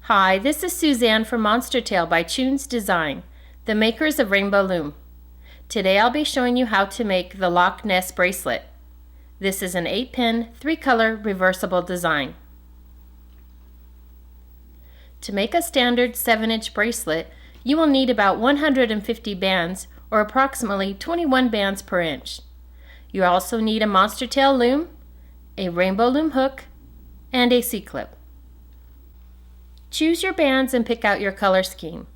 Hi, this is Suzanne from Monster Tail by Tunes Design, the makers of Rainbow Loom. Today I'll be showing you how to make the Loch Ness bracelet. This is an 8-pin, 3-color reversible design. To make a standard 7-inch bracelet, you will need about 150 bands, or approximately 21 bands per inch. You also need a Monster Tail loom, a Rainbow Loom hook, and a C-clip. Choose your bands and pick out your color scheme.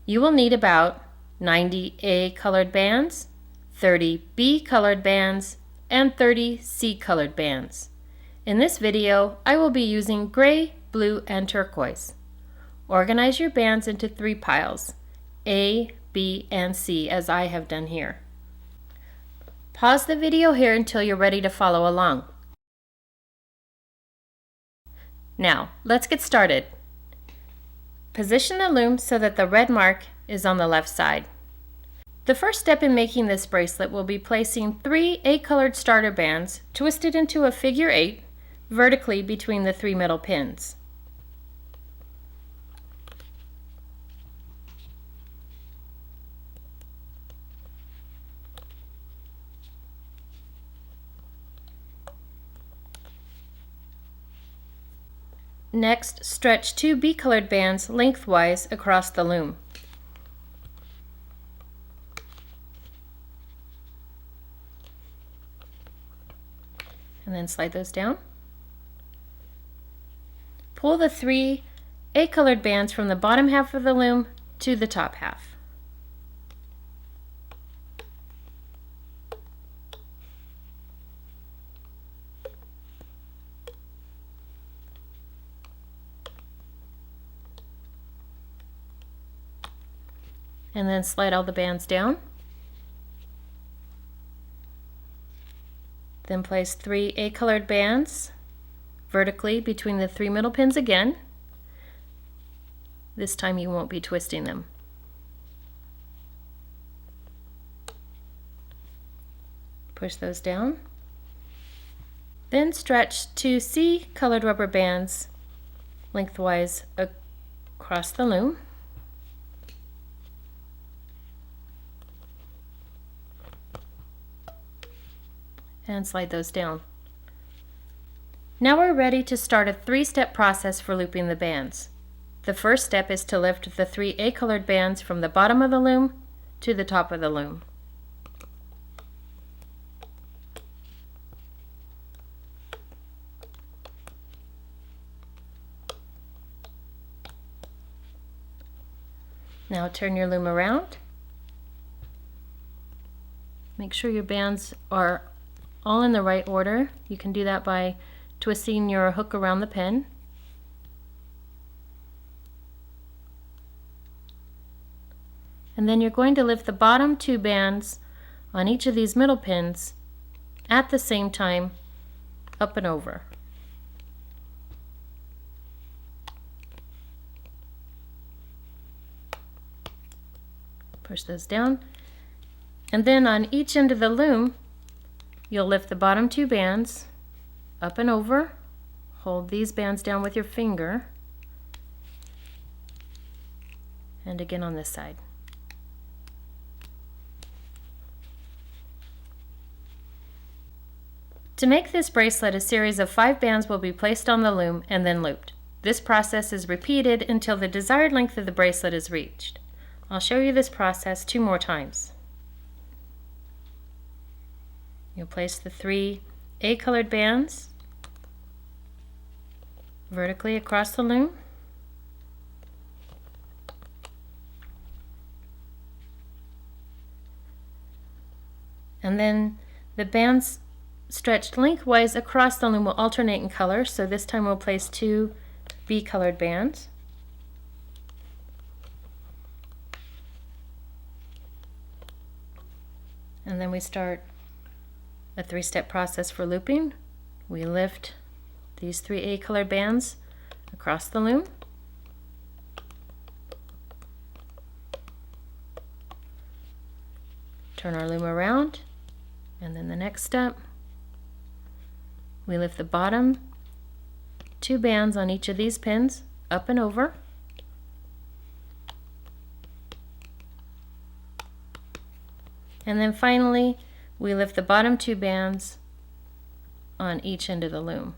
You will need about 90 A colored bands, 30 B colored bands, and 30 C colored bands. In this video, I will be using gray, blue, and turquoise. Organize your bands into 3 piles, A, B, and C, as I have done here. Pause the video here until you're ready to follow along. Now, let's get started. Position the loom so that the red mark is on the left side. The first step in making this bracelet will be placing 3 A-colored starter bands twisted into a figure 8 vertically between the 3 middle pins. Next, stretch 2 B-colored bands lengthwise across the loom. And then slide those down. Pull the 3 A-colored bands from the bottom half of the loom to the top half. And then slide all the bands down. Then place 3 A-colored bands vertically between the 3 middle pins again. This time you won't be twisting them. Push those down. Then stretch 2 C-colored rubber bands lengthwise across the loom. And slide those down. Now we're ready to start a 3-step process for looping the bands. The first step is to lift the 3 A-colored bands from the bottom of the loom to the top of the loom. Now turn your loom around. Make sure your bands are all in the right order. You can do that by twisting your hook around the pin. And then you're going to lift the bottom 2 bands on each of these middle pins at the same time, up and over. Push those down. And then on each end of the loom, you'll lift the bottom 2 bands up and over, hold these bands down with your finger, and again on this side. To make this bracelet, a series of 5 bands will be placed on the loom and then looped. This process is repeated until the desired length of the bracelet is reached. I'll show you this process 2 more times. You'll place the 3 A-colored bands vertically across the loom. And then the bands stretched lengthwise across the loom will alternate in color, so this time we'll place 2 B-colored bands. And then we start a 3-step process for looping. We lift these 3 A-colored bands across the loom. Turn our loom around, and then the next step, we lift the bottom 2 bands on each of these pins up and over, And then finally, we lift the bottom 2 bands on each end of the loom.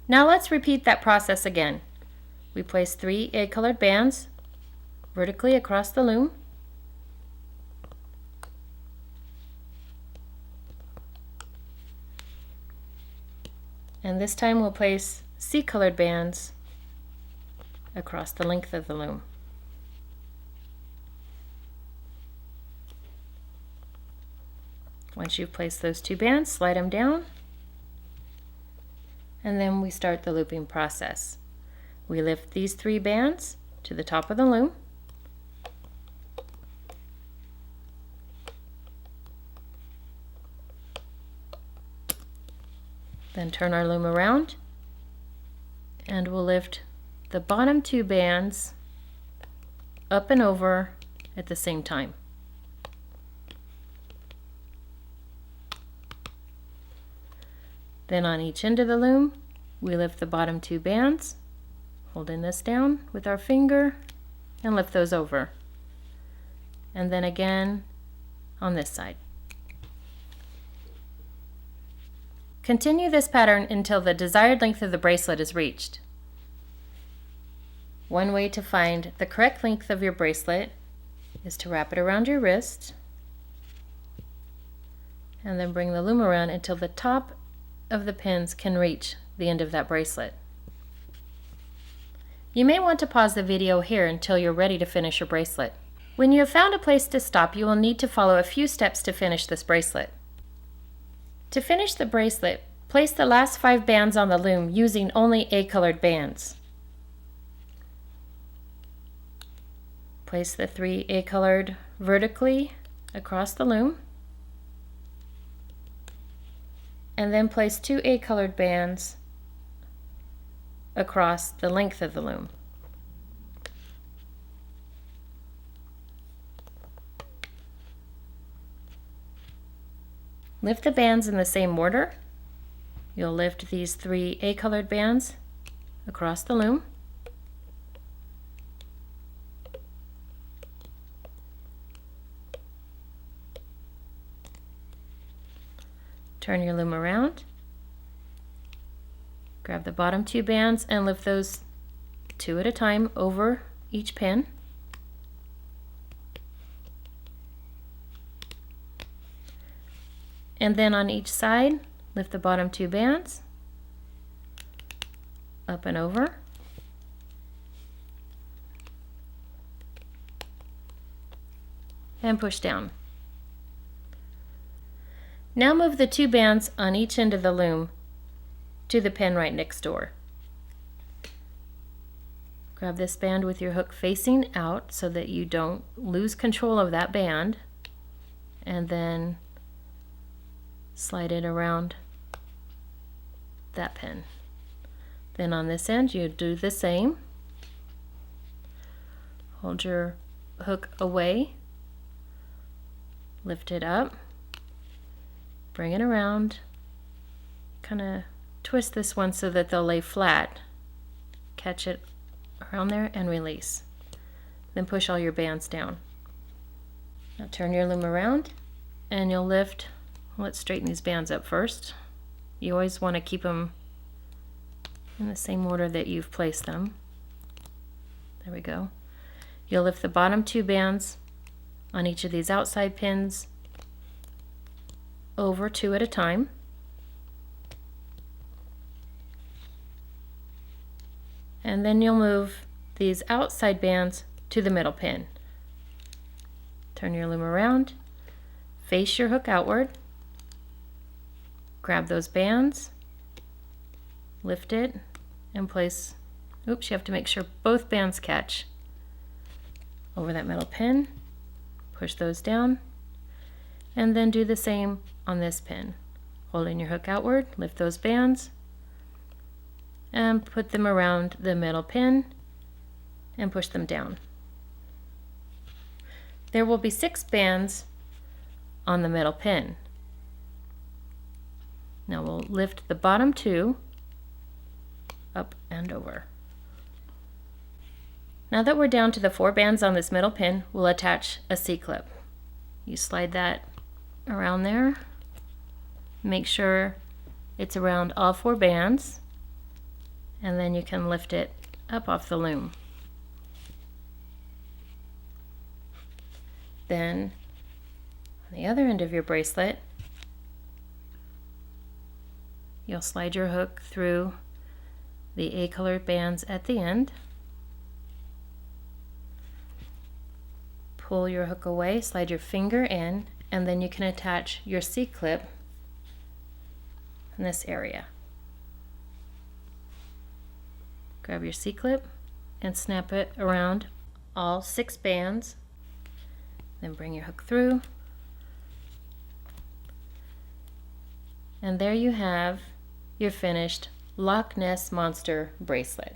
Now let's repeat that process again. We place 3 egg-colored bands vertically across the loom. And this time we'll place C-colored bands across the length of the loom. Once you've placed those 2 bands, slide them down, and then we start the looping process. We lift these 3 bands to the top of the loom, then turn our loom around, and we'll lift the bottom 2 bands up and over at the same time. Then on each end of the loom, we lift the bottom 2 bands, holding this down with our finger, and lift those over. And then again on this side. Continue this pattern until the desired length of the bracelet is reached. One way to find the correct length of your bracelet is to wrap it around your wrist and then bring the loom around until the top of the pins can reach the end of that bracelet. You may want to pause the video here until you're ready to finish your bracelet. When you have found a place to stop, you will need to follow a few steps to finish this bracelet. To finish the bracelet, place the last 5 bands on the loom using only egg-colored bands. Place the 3 egg-colored vertically across the loom, and then place 2 egg-colored bands across the length of the loom. Lift the bands in the same order. You'll lift these 3 egg-colored bands across the loom, turn your loom around, grab the bottom 2 bands and lift those 2 at a time over each pin. And then on each side, lift the bottom 2 bands up and over. And push down. Now move the 2 bands on each end of the loom to the pin right next door. Grab this band with your hook facing out so that you don't lose control of that band, and then slide it around that pin. Then on this end you do the same. Hold your hook away, lift it up, bring it around, kind of twist this one so that they'll lay flat. Catch it around there and release. Then push all your bands down. Now turn your loom around and you'll lift. Let's straighten these bands up first. You always want to keep them in the same order that you've placed them. There we go. You'll lift the bottom 2 bands on each of these outside pins over 2 at a time. And then you'll move these outside bands to the middle pin. Turn your loom around, face your hook outward, grab those bands, lift it, and place, oops, you have to make sure both bands catch over that middle pin. Push those down, and then do the same on this pin. Holding your hook outward, lift those bands, and put them around the middle pin and push them down. There will be 6 bands on the middle pin. Now we'll lift the bottom two up and over. Now that we're down to the 4 bands on this middle pin, we'll attach a C-clip. You slide that around there. Make sure it's around all 4 bands, and then you can lift it up off the loom. Then on the other end of your bracelet, you'll slide your hook through the A colored bands at the end. Pull your hook away, slide your finger in, and then you can attach your C-clip in this area. Grab your C-clip and snap it around all 6 bands. Then bring your hook through. And there you have your finished Loch Ness Monster bracelet.